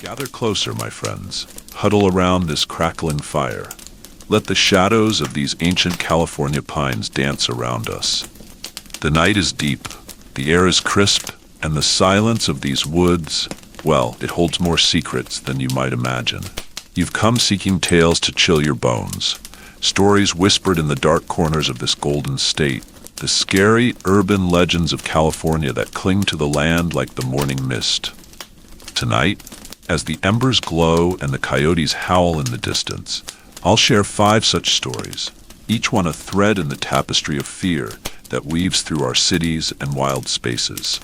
Gather closer, my friends. Huddle around this crackling fire. Let the shadows of these ancient California pines dance around us. The night is deep, the air is crisp, and the silence of these woods, well, it holds more secrets than you might imagine. You've come seeking tales to chill your bones, stories whispered in the dark corners of this golden state, the scary urban legends of California that cling to the land like the morning mist. Tonight, as the embers glow and the coyotes howl in the distance, I'll share 5 such stories, each one a thread in the tapestry of fear that weaves through our cities and wild spaces.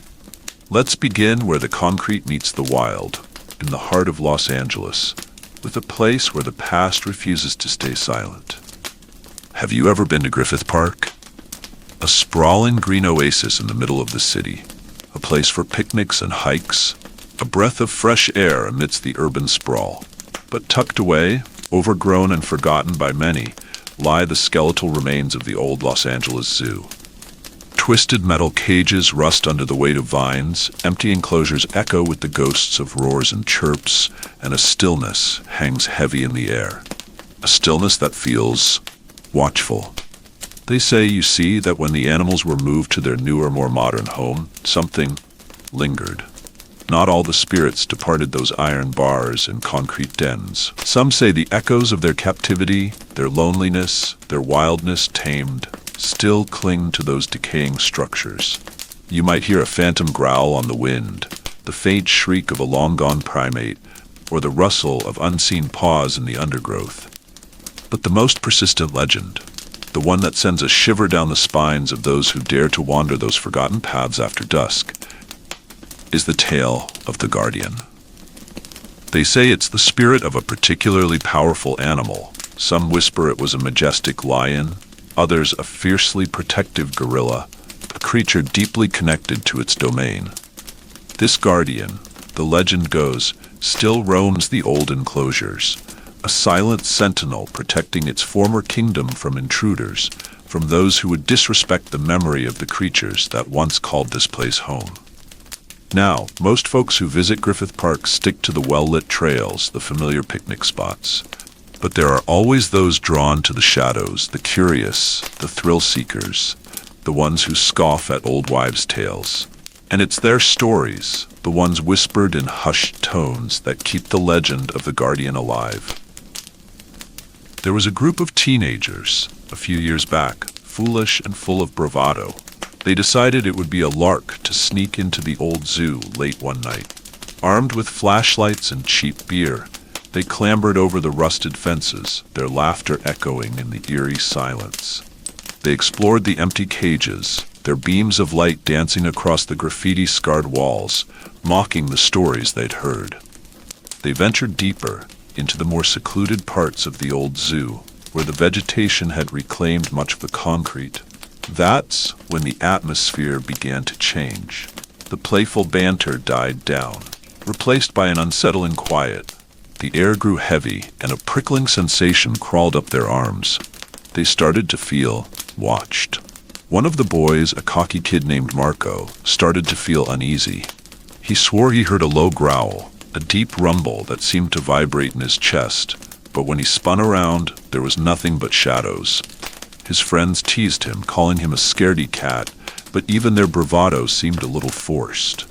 Let's begin where the concrete meets the wild, in the heart of Los Angeles, with a place where the past refuses to stay silent. Have you ever been to Griffith Park? A sprawling green oasis in the middle of the city, a place for picnics and hikes, a breath of fresh air amidst the urban sprawl. But tucked away, overgrown and forgotten by many, lie the skeletal remains of the old Los Angeles Zoo. Twisted metal cages rust under the weight of vines, empty enclosures echo with the ghosts of roars and chirps, and a stillness hangs heavy in the air. A stillness that feels watchful. They say, you see, that when the animals were moved to their newer, more modern home, something lingered. Not all the spirits departed those iron bars and concrete dens. Some say the echoes of their captivity, their loneliness, their wildness tamed, still cling to those decaying structures. You might hear a phantom growl on the wind, the faint shriek of a long-gone primate, or the rustle of unseen paws in the undergrowth. But the most persistent legend, the one that sends a shiver down the spines of those who dare to wander those forgotten paths after dusk, is the tale of the Guardian. They say it's the spirit of a particularly powerful animal. Some whisper it was a majestic lion, others a fiercely protective gorilla, a creature deeply connected to its domain. This Guardian, the legend goes, still roams the old enclosures, a silent sentinel protecting its former kingdom from intruders, from those who would disrespect the memory of the creatures that once called this place home. Now, most folks who visit Griffith Park stick to the well-lit trails, the familiar picnic spots. But there are always those drawn to the shadows, the curious, the thrill-seekers, the ones who scoff at old wives' tales. And it's their stories, the ones whispered in hushed tones, that keep the legend of the Guardian alive. There was a group of teenagers, a few years back, foolish and full of bravado. They decided it would be a lark to sneak into the old zoo late one night. Armed with flashlights and cheap beer, they clambered over the rusted fences, their laughter echoing in the eerie silence. They explored the empty cages, their beams of light dancing across the graffiti-scarred walls, mocking the stories they'd heard. They ventured deeper, into the more secluded parts of the old zoo, where the vegetation had reclaimed much of the concrete. That's when the atmosphere began to change. The playful banter died down, replaced by an unsettling quiet. The air grew heavy, and a prickling sensation crawled up their arms. They started to feel watched. One of the boys, a cocky kid named Marco, started to feel uneasy. He swore he heard a low growl, a deep rumble that seemed to vibrate in his chest, but when he spun around, there was nothing but shadows. His friends teased him, calling him a scaredy cat, but even their bravado seemed a little forced.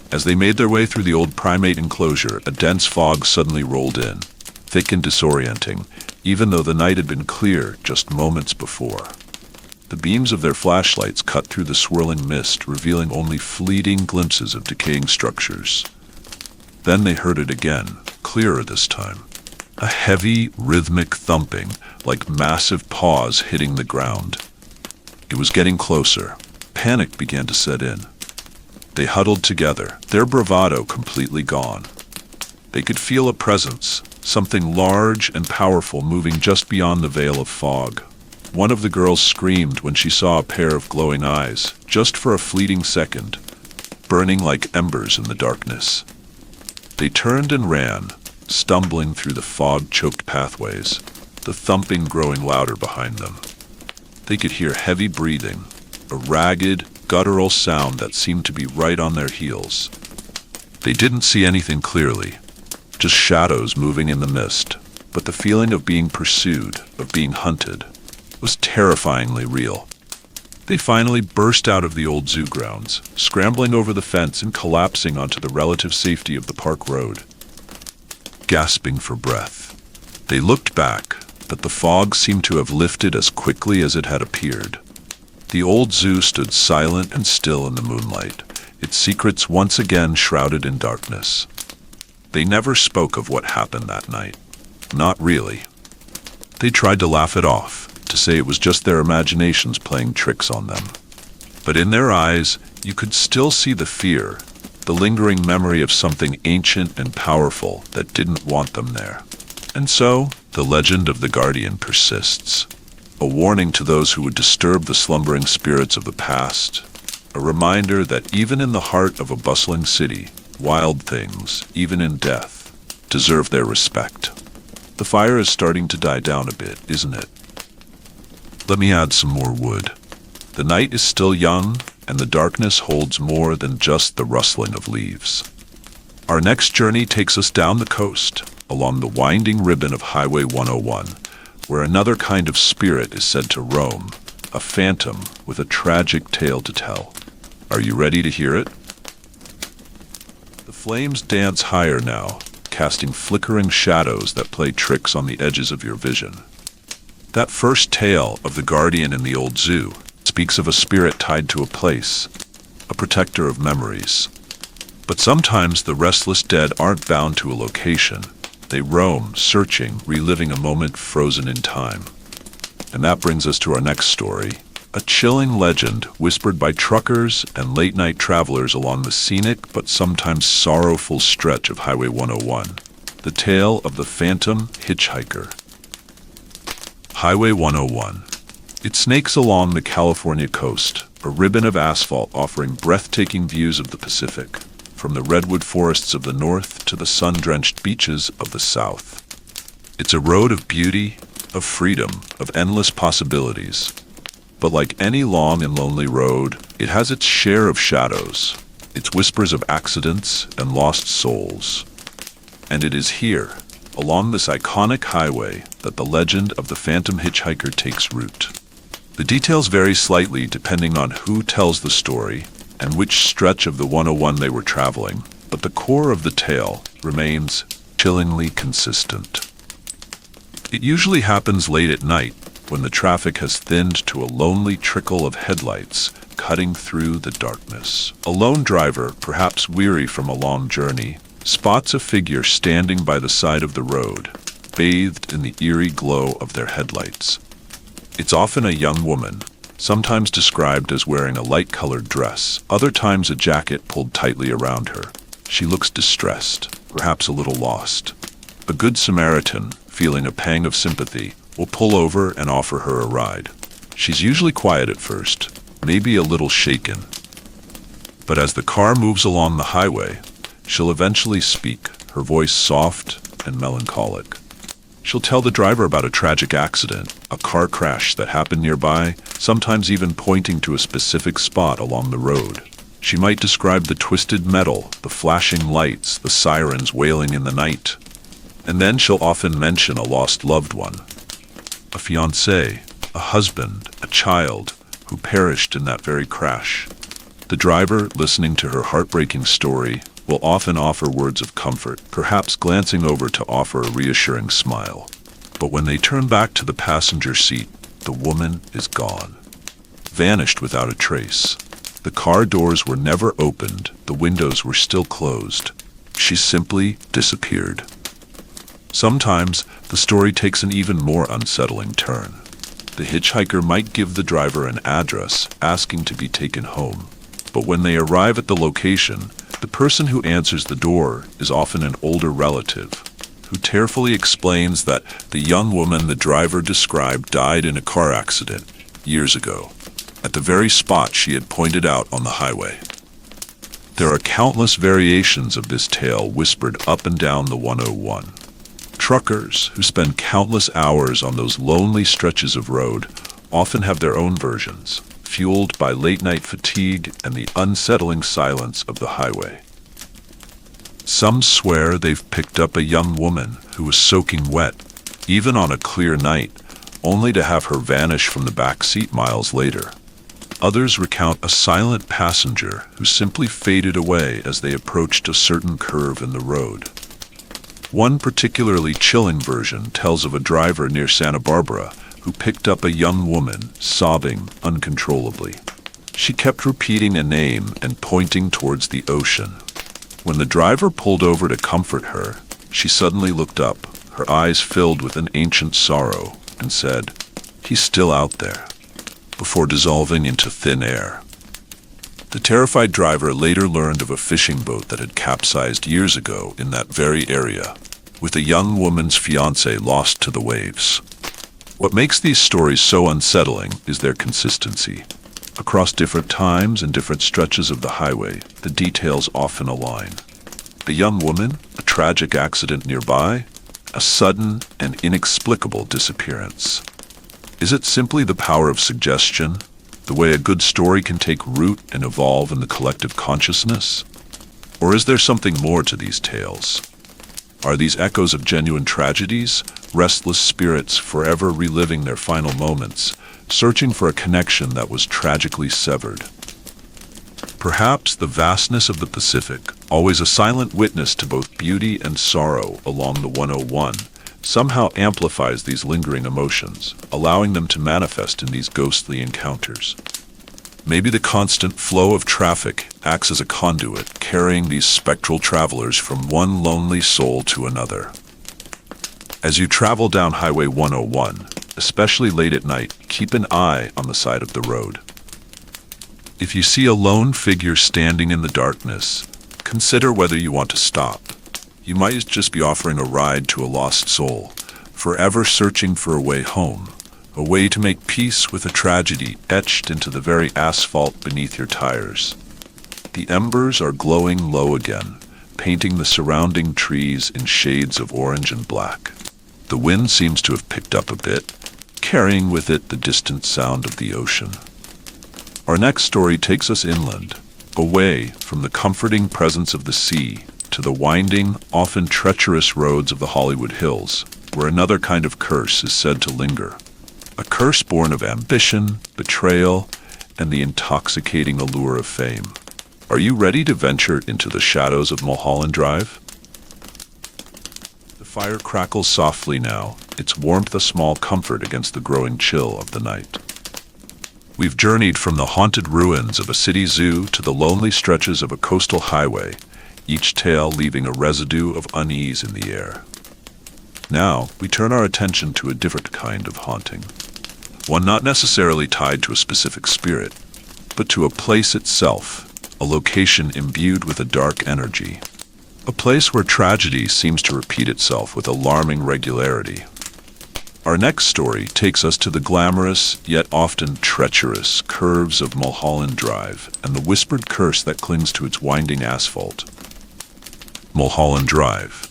As they made their way through the old primate enclosure, a dense fog suddenly rolled in, thick and disorienting, even though the night had been clear just moments before. The beams of their flashlights cut through the swirling mist, revealing only fleeting glimpses of decaying structures. Then they heard it again, clearer this time. A heavy, rhythmic thumping, like massive paws hitting the ground. It was getting closer. Panic began to set in. They huddled together, their bravado completely gone. They could feel a presence, something large and powerful moving just beyond the veil of fog. One of the girls screamed when she saw a pair of glowing eyes, just for a fleeting second, burning like embers in the darkness. They turned and ran, stumbling through the fog-choked pathways, the thumping growing louder behind them. They could hear heavy breathing, a ragged, guttural sound that seemed to be right on their heels. They didn't see anything clearly, just shadows moving in the mist, but the feeling of being pursued, of being hunted, was terrifyingly real. They finally burst out of the old zoo grounds, scrambling over the fence and collapsing onto the relative safety of the park road. Gasping for breath, they looked back, but the fog seemed to have lifted as quickly as it had appeared. The old zoo stood silent and still in the moonlight, its secrets once again shrouded in darkness. They never spoke of what happened that night. Not really. They tried to laugh it off, to say it was just their imaginations playing tricks on them. But in their eyes, you could still see the fear, the lingering memory of something ancient and powerful that didn't want them there. And so, the legend of the Guardian persists, a warning to those who would disturb the slumbering spirits of the past, a reminder that even in the heart of a bustling city, wild things, even in death, deserve their respect. The fire is starting to die down a bit, isn't it? Let me add some more wood. The night is still young, and the darkness holds more than just the rustling of leaves. Our next journey takes us down the coast, along the winding ribbon of Highway 101, where another kind of spirit is said to roam, a phantom with a tragic tale to tell. Are you ready to hear it? The flames dance higher now, casting flickering shadows that play tricks on the edges of your vision. That first tale of the Guardian in the old zoo speaks of a spirit tied to a place, a protector of memories. But sometimes the restless dead aren't bound to a location. They roam, searching, reliving a moment frozen in time. And that brings us to our next story, a chilling legend whispered by truckers and late-night travelers along the scenic but sometimes sorrowful stretch of Highway 101, the tale of the phantom hitchhiker. Highway 101. It snakes along the California coast, a ribbon of asphalt offering breathtaking views of the Pacific, from the redwood forests of the north to the sun-drenched beaches of the south. It's a road of beauty, of freedom, of endless possibilities. But like any long and lonely road, it has its share of shadows, its whispers of accidents and lost souls. And it is here, along this iconic highway, that the legend of the phantom hitchhiker takes root. The details vary slightly depending on who tells the story and which stretch of the 101 they were traveling, but the core of the tale remains chillingly consistent. It usually happens late at night, when the traffic has thinned to a lonely trickle of headlights cutting through the darkness. A lone driver, perhaps weary from a long journey, spots a figure standing by the side of the road, bathed in the eerie glow of their headlights. It's often a young woman, sometimes described as wearing a light-colored dress, other times a jacket pulled tightly around her. She looks distressed, perhaps a little lost. A good Samaritan, feeling a pang of sympathy, will pull over and offer her a ride. She's usually quiet at first, maybe a little shaken. But as the car moves along the highway, she'll eventually speak, her voice soft and melancholic. She'll tell the driver about a tragic accident, a car crash that happened nearby, sometimes even pointing to a specific spot along the road. She might describe the twisted metal, the flashing lights, the sirens wailing in the night. And then she'll often mention a lost loved one, a fiancé, a husband, a child, who perished in that very crash. The driver, listening to her heartbreaking story, will often offer words of comfort, perhaps glancing over to offer a reassuring smile. But when they turn back to the passenger seat, the woman is gone, vanished without a trace. The car doors were never opened, the windows were still closed. She simply disappeared. Sometimes, the story takes an even more unsettling turn. The hitchhiker might give the driver an address, asking to be taken home. But when they arrive at the location, the person who answers the door is often an older relative, who tearfully explains that the young woman the driver described died in a car accident years ago, at the very spot she had pointed out on the highway. There are countless variations of this tale whispered up and down the 101. Truckers, who spend countless hours on those lonely stretches of road, often have their own versions, fueled by late-night fatigue and the unsettling silence of the highway. Some swear they've picked up a young woman who was soaking wet, even on a clear night, only to have her vanish from the back seat miles later. Others recount a silent passenger who simply faded away as they approached a certain curve in the road. One particularly chilling version tells of a driver near Santa Barbara who picked up a young woman sobbing uncontrollably. She kept repeating a name and pointing towards the ocean. When the driver pulled over to comfort her, she suddenly looked up, her eyes filled with an ancient sorrow, and said, "He's still out there," before dissolving into thin air. The terrified driver later learned of a fishing boat that had capsized years ago in that very area, with a young woman's fiancé lost to the waves. What makes these stories so unsettling is their consistency. Across different times and different stretches of the highway, the details often align. A young woman, a tragic accident nearby, a sudden and inexplicable disappearance. Is it simply the power of suggestion, the way a good story can take root and evolve in the collective consciousness? Or is there something more to these tales? Are these echoes of genuine tragedies, restless spirits forever reliving their final moments, searching for a connection that was tragically severed? Perhaps the vastness of the Pacific, always a silent witness to both beauty and sorrow along the 101, somehow amplifies these lingering emotions, allowing them to manifest in these ghostly encounters. Maybe the constant flow of traffic acts as a conduit, carrying these spectral travelers from one lonely soul to another. As you travel down Highway 101, especially late at night, keep an eye on the side of the road. If you see a lone figure standing in the darkness, consider whether you want to stop. You might just be offering a ride to a lost soul, forever searching for a way home, a way to make peace with a tragedy etched into the very asphalt beneath your tires. The embers are glowing low again, painting the surrounding trees in shades of orange and black. The wind seems to have picked up a bit, carrying with it the distant sound of the ocean. Our next story takes us inland, away from the comforting presence of the sea, to the winding, often treacherous roads of the Hollywood Hills, where another kind of curse is said to linger. A curse born of ambition, betrayal, and the intoxicating allure of fame. Are you ready to venture into the shadows of Mulholland Drive? The fire crackles softly now, its warmth a small comfort against the growing chill of the night. We've journeyed from the haunted ruins of a city zoo to the lonely stretches of a coastal highway, each tale leaving a residue of unease in the air. Now, we turn our attention to a different kind of haunting. One not necessarily tied to a specific spirit, but to a place itself, a location imbued with a dark energy. A place where tragedy seems to repeat itself with alarming regularity. Our next story takes us to the glamorous, yet often treacherous, curves of Mulholland Drive and the whispered curse that clings to its winding asphalt. Mulholland Drive.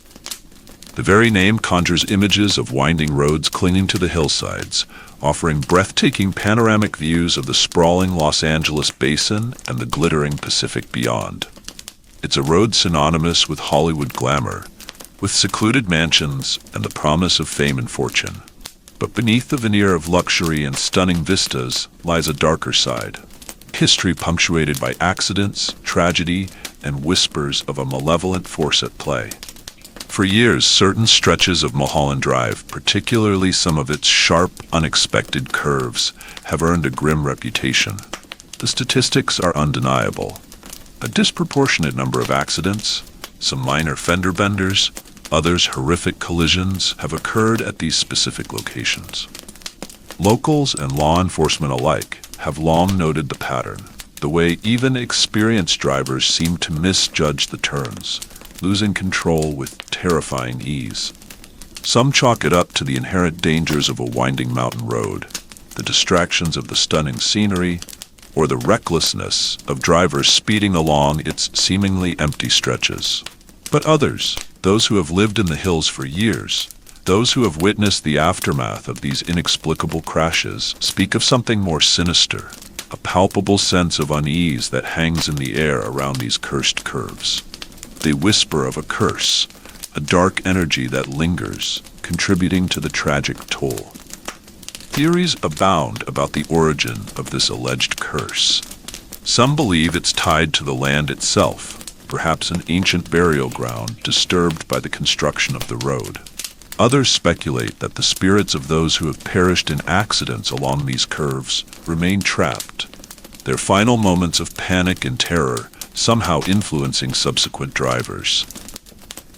The very name conjures images of winding roads clinging to the hillsides, offering breathtaking panoramic views of the sprawling Los Angeles basin and the glittering Pacific beyond. It's a road synonymous with Hollywood glamour, with secluded mansions and the promise of fame and fortune. But beneath the veneer of luxury and stunning vistas lies a darker side. History punctuated by accidents, tragedy, and whispers of a malevolent force at play. For years, certain stretches of Mulholland Drive, particularly some of its sharp, unexpected curves, have earned a grim reputation. The statistics are undeniable. A disproportionate number of accidents, some minor fender benders, others horrific collisions have occurred at these specific locations. Locals and law enforcement alike have long noted the pattern, the way even experienced drivers seem to misjudge the turns, losing control with terrifying ease. Some chalk it up to the inherent dangers of a winding mountain road, the distractions of the stunning scenery, or the recklessness of drivers speeding along its seemingly empty stretches. But others, those who have lived in the hills for years, those who have witnessed the aftermath of these inexplicable crashes, speak of something more sinister, a palpable sense of unease that hangs in the air around these cursed curves. They whisper of a curse, a dark energy that lingers, contributing to the tragic toll. Theories abound about the origin of this alleged curse. Some believe it's tied to the land itself, perhaps an ancient burial ground disturbed by the construction of the road. Others speculate that the spirits of those who have perished in accidents along these curves remain trapped, their final moments of panic and terror somehow influencing subsequent drivers.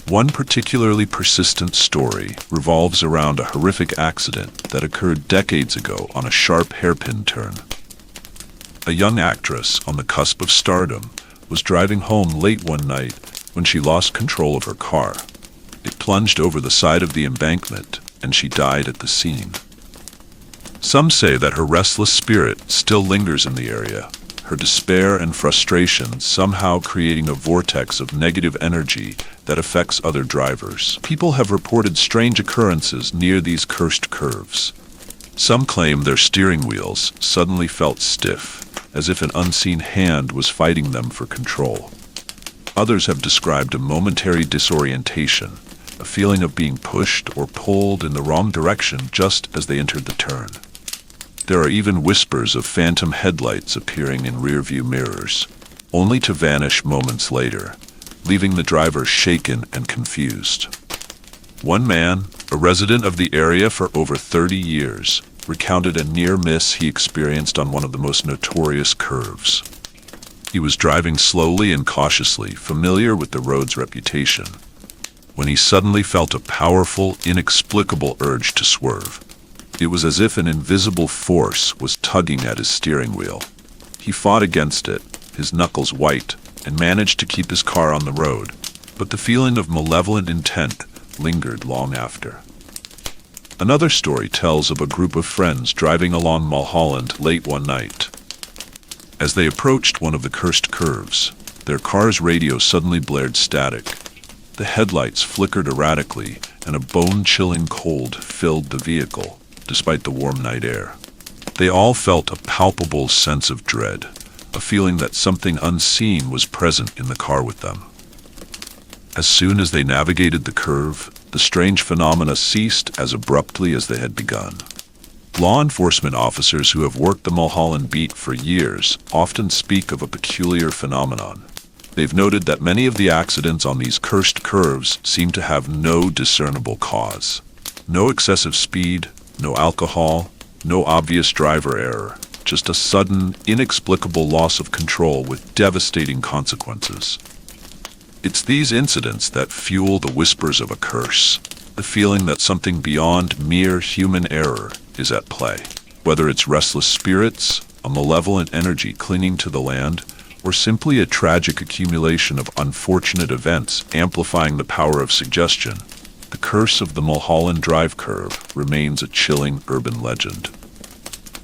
One particularly persistent story revolves around a horrific accident that occurred decades ago on a sharp hairpin turn. A young actress on the cusp of stardom was driving home late one night when she lost control of her car. It plunged over the side of the embankment, and she died at the scene. Some say that her restless spirit still lingers in the area, her despair and frustration somehow creating a vortex of negative energy that affects other drivers. People have reported strange occurrences near these cursed curves. Some claim their steering wheels suddenly felt stiff, as if an unseen hand was fighting them for control. Others have described a momentary disorientation, a feeling of being pushed or pulled in the wrong direction just as they entered the turn. There are even whispers of phantom headlights appearing in rearview mirrors, only to vanish moments later, leaving the driver shaken and confused. One man, a resident of the area for over 30 years, recounted a near miss he experienced on one of the most notorious curves. He was driving slowly and cautiously, familiar with the road's reputation, when he suddenly felt a powerful, inexplicable urge to swerve. It was as if an invisible force was tugging at his steering wheel. He fought against it, his knuckles white, and managed to keep his car on the road, but the feeling of malevolent intent lingered long after. Another story tells of a group of friends driving along Mulholland late one night. As they approached one of the cursed curves, their car's radio suddenly blared static. The headlights flickered erratically, and a bone-chilling cold filled the vehicle, despite the warm night air. They all felt a palpable sense of dread, a feeling that something unseen was present in the car with them. As soon as they navigated the curve, the strange phenomena ceased as abruptly as they had begun. Law enforcement officers who have worked the Mulholland beat for years often speak of a peculiar phenomenon. They've noted that many of the accidents on these cursed curves seem to have no discernible cause. No excessive speed, no alcohol, no obvious driver error, just a sudden, inexplicable loss of control with devastating consequences. It's these incidents that fuel the whispers of a curse, the feeling that something beyond mere human error is at play. Whether it's restless spirits, a malevolent energy clinging to the land, or simply a tragic accumulation of unfortunate events amplifying the power of suggestion, the curse of the Mulholland Drive curve remains a chilling urban legend.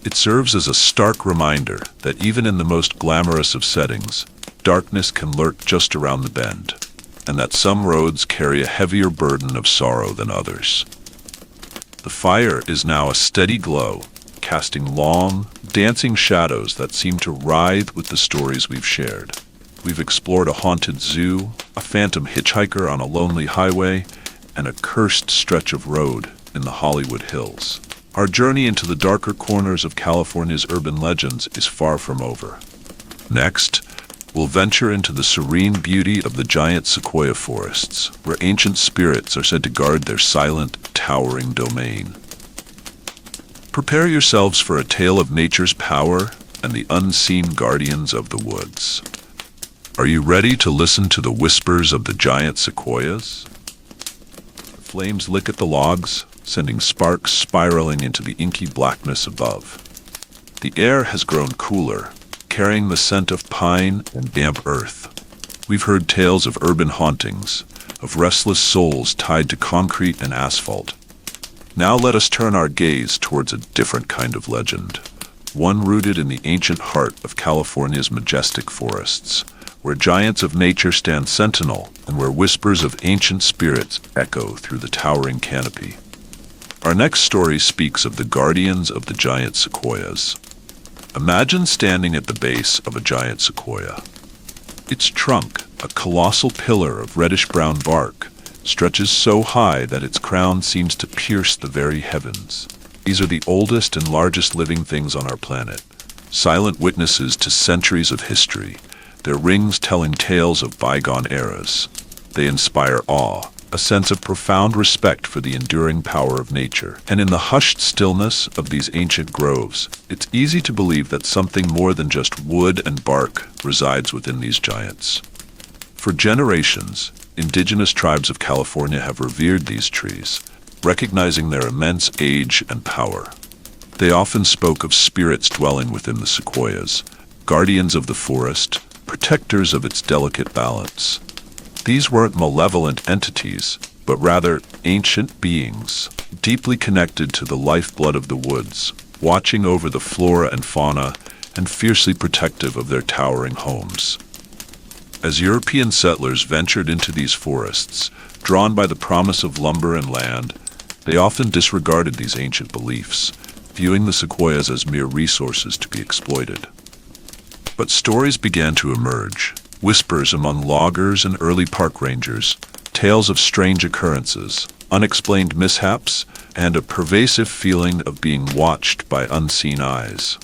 It serves as a stark reminder that even in the most glamorous of settings, darkness can lurk just around the bend, and that some roads carry a heavier burden of sorrow than others. The fire is now a steady glow, casting long, dancing shadows that seem to writhe with the stories we've shared. We've explored a haunted zoo, a phantom hitchhiker on a lonely highway, and a cursed stretch of road in the Hollywood Hills. Our journey into the darker corners of California's urban legends is far from over. Next, we'll venture into the serene beauty of the giant sequoia forests, where ancient spirits are said to guard their silent, towering domain. Prepare yourselves for a tale of nature's power and the unseen guardians of the woods. Are you ready to listen to the whispers of the giant sequoias? The flames lick at the logs, sending sparks spiraling into the inky blackness above. The air has grown cooler, carrying the scent of pine and damp earth. We've heard tales of urban hauntings, of restless souls tied to concrete and asphalt. Now let us turn our gaze towards a different kind of legend, one rooted in the ancient heart of California's majestic forests, where giants of nature stand sentinel and where whispers of ancient spirits echo through the towering canopy. Our next story speaks of the guardians of the giant sequoias. Imagine standing at the base of a giant sequoia. Its trunk, A colossal pillar of reddish-brown bark stretches so high that its crown seems to pierce the very heavens. These are the oldest and largest living things on our planet, silent witnesses to centuries of history, their rings telling tales of bygone eras. They inspire awe, a sense of profound respect for the enduring power of nature. And in the hushed stillness of these ancient groves, it's easy to believe that something more than just wood and bark resides within these giants. For generations, indigenous tribes of California have revered these trees, recognizing their immense age and power. They often spoke of spirits dwelling within the sequoias, guardians of the forest, protectors of its delicate balance. These weren't malevolent entities, but rather ancient beings, deeply connected to the lifeblood of the woods, watching over the flora and fauna and fiercely protective of their towering homes. As European settlers ventured into these forests, drawn by the promise of lumber and land, they often disregarded these ancient beliefs, viewing the sequoias as mere resources to be exploited. But stories began to emerge, whispers among loggers and early park rangers, tales of strange occurrences, unexplained mishaps, and a pervasive feeling of being watched by unseen eyes.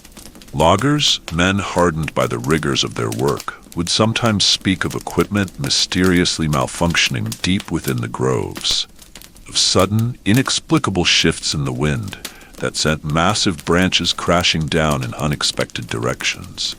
Loggers, men hardened by the rigors of their work, would sometimes speak of equipment mysteriously malfunctioning deep within the groves, of sudden, inexplicable shifts in the wind that sent massive branches crashing down in unexpected directions.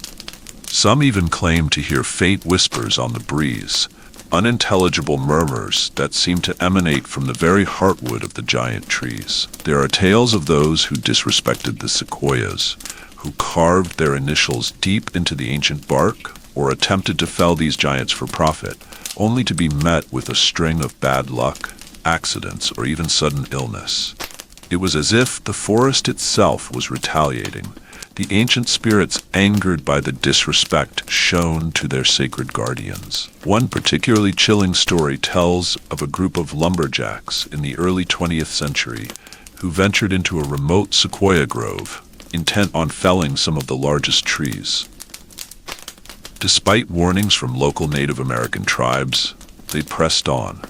Some even claimed to hear faint whispers on the breeze, unintelligible murmurs that seemed to emanate from the very heartwood of the giant trees. There are tales of those who disrespected the sequoias, who carved their initials deep into the ancient bark, or attempted to fell these giants for profit, only to be met with a string of bad luck, accidents, or even sudden illness. It was as if the forest itself was retaliating, the ancient spirits angered by the disrespect shown to their sacred guardians. One particularly chilling story tells of a group of lumberjacks in the early 20th century who ventured into a remote sequoia grove, intent on felling some of the largest trees. Despite warnings from local Native American tribes, they pressed on,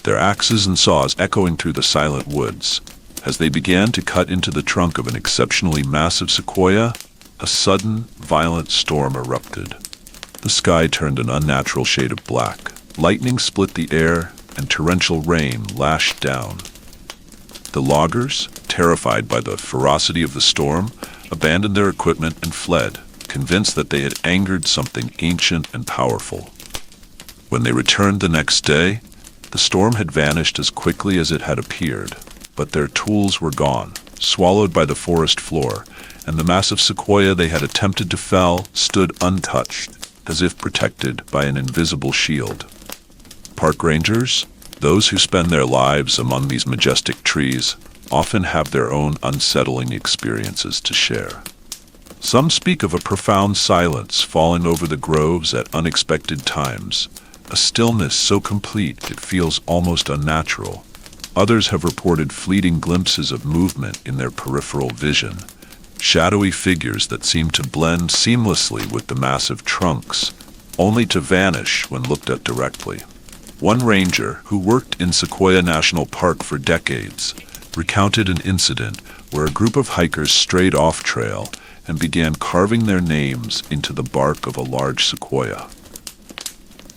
their axes and saws echoing through the silent woods. As they began to cut into the trunk of an exceptionally massive sequoia, a sudden, violent storm erupted. The sky turned an unnatural shade of black, lightning split the air, and torrential rain lashed down. The loggers, terrified by the ferocity of the storm, abandoned their equipment and fled, convinced that they had angered something ancient and powerful. When they returned the next day, the storm had vanished as quickly as it had appeared, but their tools were gone, swallowed by the forest floor, and the massive sequoia they had attempted to fell stood untouched, as if protected by an invisible shield. Park rangers, those who spend their lives among these majestic trees, often have their own unsettling experiences to share. Some speak of a profound silence falling over the groves at unexpected times, a stillness so complete it feels almost unnatural. Others have reported fleeting glimpses of movement in their peripheral vision, shadowy figures that seem to blend seamlessly with the massive trunks, only to vanish when looked at directly. One ranger, who worked in Sequoia National Park for decades, recounted an incident where a group of hikers strayed off trail and began carving their names into the bark of a large sequoia.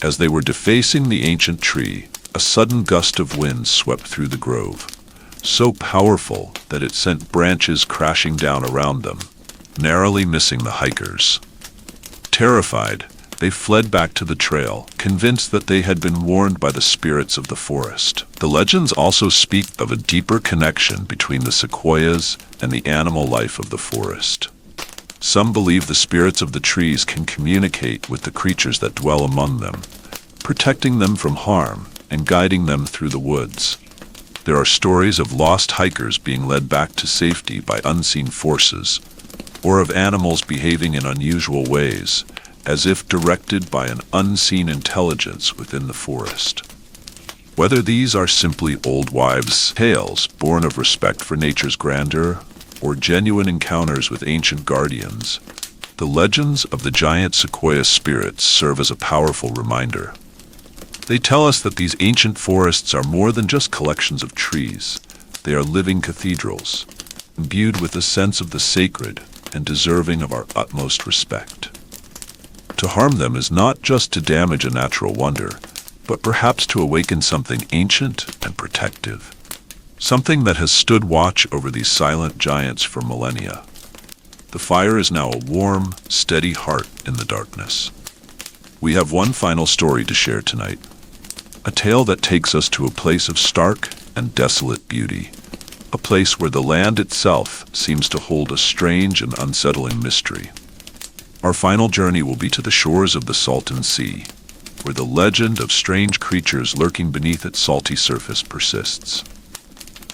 As they were defacing the ancient tree, a sudden gust of wind swept through the grove, so powerful that it sent branches crashing down around them, narrowly missing the hikers. Terrified, they fled back to the trail, convinced that they had been warned by the spirits of the forest. The legends also speak of a deeper connection between the sequoias and the animal life of the forest. Some believe the spirits of the trees can communicate with the creatures that dwell among them, protecting them from harm and guiding them through the woods. There are stories of lost hikers being led back to safety by unseen forces, or of animals behaving in unusual ways, as if directed by an unseen intelligence within the forest. Whether these are simply old wives' tales born of respect for nature's grandeur, or genuine encounters with ancient guardians, the legends of the giant sequoia spirits serve as a powerful reminder. They tell us that these ancient forests are more than just collections of trees. They are living cathedrals, imbued with a sense of the sacred and deserving of our utmost respect. To harm them is not just to damage a natural wonder, but perhaps to awaken something ancient and protective. Something that has stood watch over these silent giants for millennia. The fire is now a warm, steady heart in the darkness. We have one final story to share tonight. A tale that takes us to a place of stark and desolate beauty. A place where the land itself seems to hold a strange and unsettling mystery. Our final journey will be to the shores of the Salton Sea, where the legend of strange creatures lurking beneath its salty surface persists.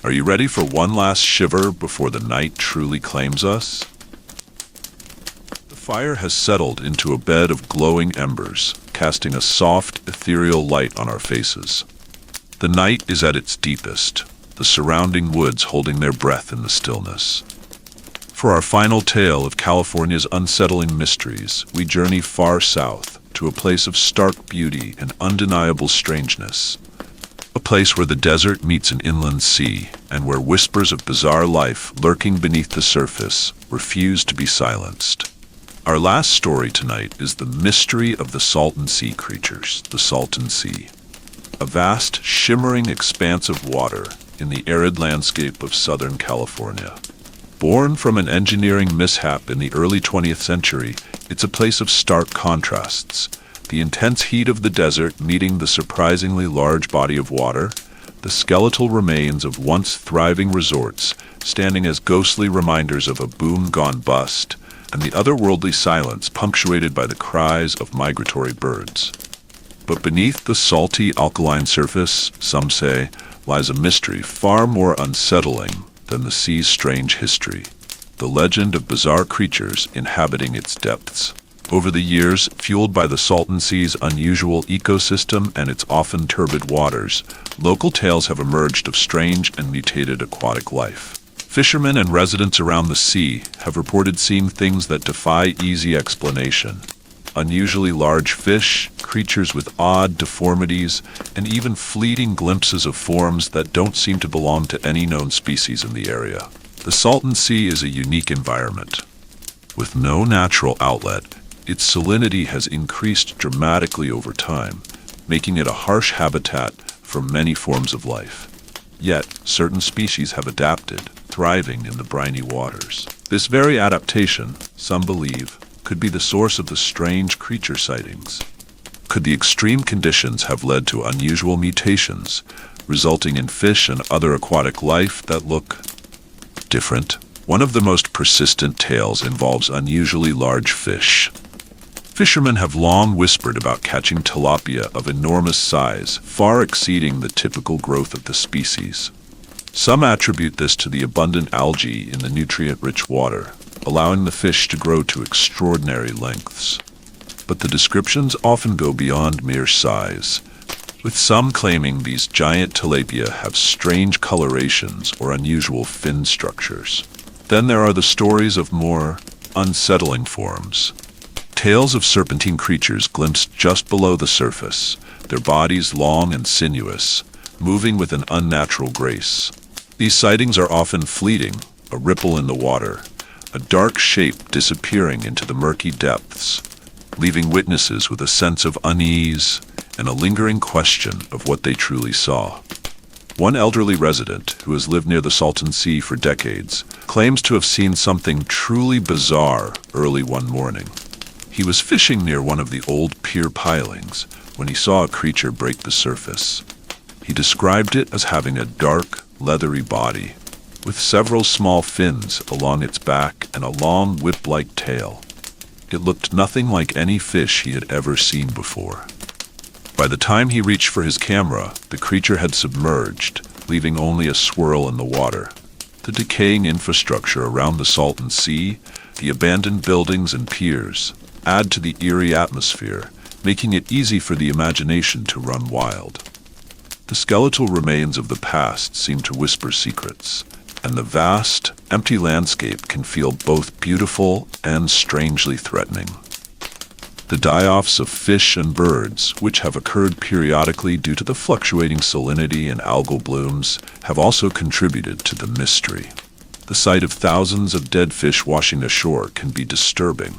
Are you ready for one last shiver before the night truly claims us? The fire has settled into a bed of glowing embers, casting a soft, ethereal light on our faces. The night is at its deepest, the surrounding woods holding their breath in the stillness. For our final tale of California's unsettling mysteries, we journey far south to a place of stark beauty and undeniable strangeness. A place where the desert meets an inland sea, and where whispers of bizarre life lurking beneath the surface refuse to be silenced. Our last story tonight is the mystery of the Salton Sea creatures, the Salton Sea. A vast, shimmering expanse of water in the arid landscape of Southern California. Born from an engineering mishap in the early 20th century, it's a place of stark contrasts. The intense heat of the desert meeting the surprisingly large body of water, the skeletal remains of once thriving resorts standing as ghostly reminders of a boom gone bust, and the otherworldly silence punctuated by the cries of migratory birds. But beneath the salty alkaline surface, some say, lies a mystery far more unsettling than the sea's strange history, the legend of bizarre creatures inhabiting its depths. Over the years, fueled by the Salton Sea's unusual ecosystem and its often turbid waters, local tales have emerged of strange and mutated aquatic life. Fishermen and residents around the sea have reported seeing things that defy easy explanation. Unusually large fish, creatures with odd deformities, and even fleeting glimpses of forms that don't seem to belong to any known species in the area. The Salton Sea is a unique environment. With no natural outlet, its salinity has increased dramatically over time, making it a harsh habitat for many forms of life. Yet, certain species have adapted, thriving in the briny waters. This very adaptation, some believe, could be the source of the strange creature sightings. Could the extreme conditions have led to unusual mutations, resulting in fish and other aquatic life that look different? One of the most persistent tales involves unusually large fish. Fishermen have long whispered about catching tilapia of enormous size, far exceeding the typical growth of the species. Some attribute this to the abundant algae in the nutrient-rich water, allowing the fish to grow to extraordinary lengths. But the descriptions often go beyond mere size, with some claiming these giant tilapia have strange colorations or unusual fin structures. Then there are the stories of more unsettling forms. Tales of serpentine creatures glimpsed just below the surface, their bodies long and sinuous, moving with an unnatural grace. These sightings are often fleeting, a ripple in the water, a dark shape disappearing into the murky depths, leaving witnesses with a sense of unease and a lingering question of what they truly saw. One elderly resident, who has lived near the Salton Sea for decades, claims to have seen something truly bizarre early one morning. He was fishing near one of the old pier pilings when he saw a creature break the surface. He described it as having a dark, leathery body, with several small fins along its back and a long whip-like tail. It looked nothing like any fish he had ever seen before. By the time he reached for his camera, the creature had submerged, leaving only a swirl in the water. The decaying infrastructure around the Salton Sea, the abandoned buildings and piers, add to the eerie atmosphere, making it easy for the imagination to run wild. The skeletal remains of the past seem to whisper secrets, and the vast, empty landscape can feel both beautiful and strangely threatening. The die-offs of fish and birds, which have occurred periodically due to the fluctuating salinity and algal blooms, have also contributed to the mystery. The sight of thousands of dead fish washing ashore can be disturbing,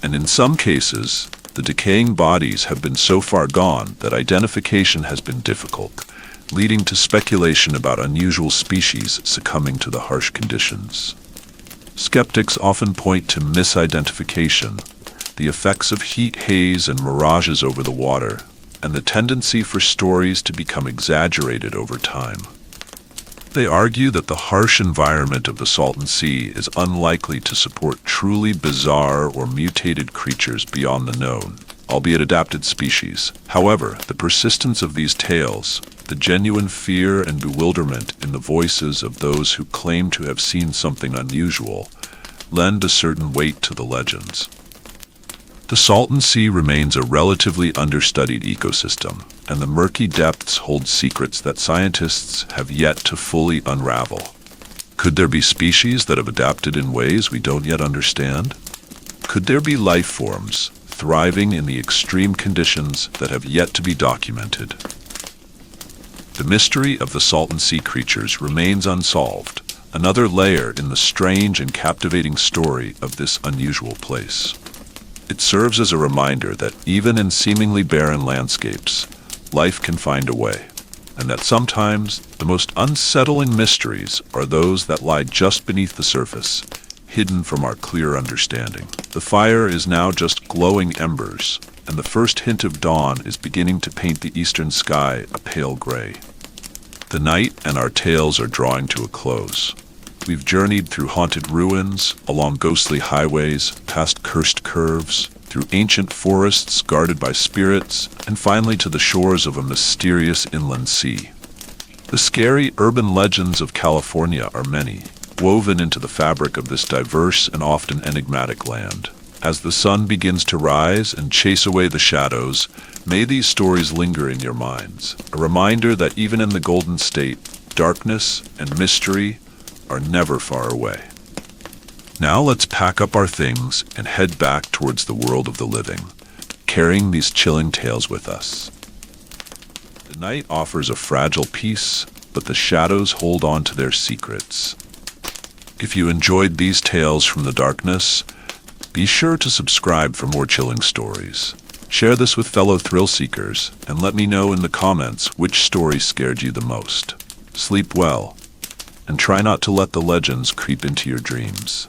and in some cases, the decaying bodies have been so far gone that identification has been difficult, leading to speculation about unusual species succumbing to the harsh conditions. Skeptics often point to misidentification, the effects of heat haze and mirages over the water, and the tendency for stories to become exaggerated over time. They argue that the harsh environment of the Salton Sea is unlikely to support truly bizarre or mutated creatures beyond the known, albeit adapted species. However, the persistence of these tales, the genuine fear and bewilderment in the voices of those who claim to have seen something unusual, lend a certain weight to the legends. The Salton Sea remains a relatively understudied ecosystem, and the murky depths hold secrets that scientists have yet to fully unravel. Could there be species that have adapted in ways we don't yet understand? Could there be life forms thriving in the extreme conditions that have yet to be documented? The mystery of the Salton Sea creatures remains unsolved, another layer in the strange and captivating story of this unusual place. It serves as a reminder that even in seemingly barren landscapes, life can find a way, and that sometimes the most unsettling mysteries are those that lie just beneath the surface, hidden from our clear understanding. The fire is now just glowing embers, and the first hint of dawn is beginning to paint the eastern sky a pale gray. The night and our tales are drawing to a close. We've journeyed through haunted ruins, along ghostly highways, past cursed curves, through ancient forests guarded by spirits, and finally to the shores of a mysterious inland sea. The scary urban legends of California are many, woven into the fabric of this diverse and often enigmatic land. As the sun begins to rise and chase away the shadows, may these stories linger in your minds, a reminder that even in the Golden State, darkness and mystery are never far away. Now let's pack up our things and head back towards the world of the living, carrying these chilling tales with us. The night offers a fragile peace, but the shadows hold on to their secrets. If you enjoyed these tales from the darkness, be sure to subscribe for more chilling stories. Share this with fellow thrill seekers, and let me know in the comments which story scared you the most. Sleep well, and try not to let the legends creep into your dreams.